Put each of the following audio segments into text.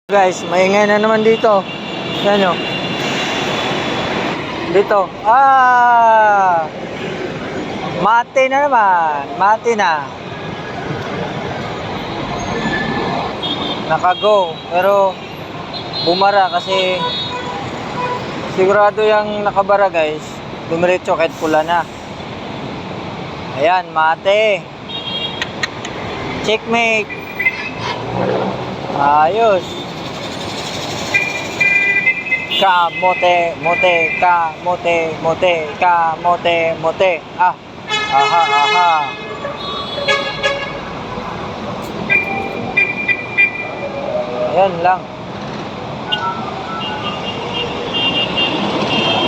Guys, maingay na naman dito. Yan o. Dito. Mati na naman. Mati na. Nakago. Pero bumara kasi sigurado yung nakabara guys. Dumiretso kahit pula na. Ayan, mati. Checkmate. Ayos. Kamote, mote, kamote, mote, kamote, mote. Aha, aha. Ayan lang.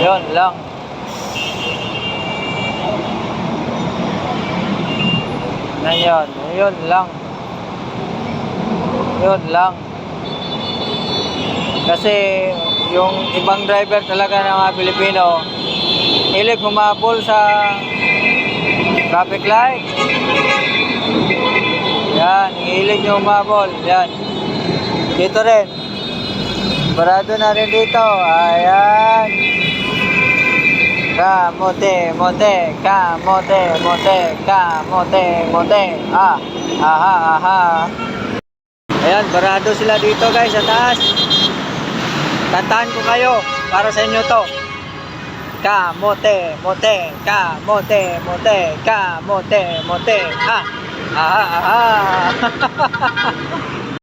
Ayan lang. Ayan, ayan lang. Ayan lang. Kasi yung ibang driver talaga ng mga Pilipino hilig humabol sa traffic light. Yan, hilig nyo humabol. Yan. Dito rin. Barado na rin dito. Ayan. Kamote, mote, kamote, mote, kamote, mote. Aha, aha. Ayan, barado sila dito guys sa taas. Tantahan ko kayo para sa inyo to. Kamote, mote, kamote, mote, kamote, mote. Aha, aha.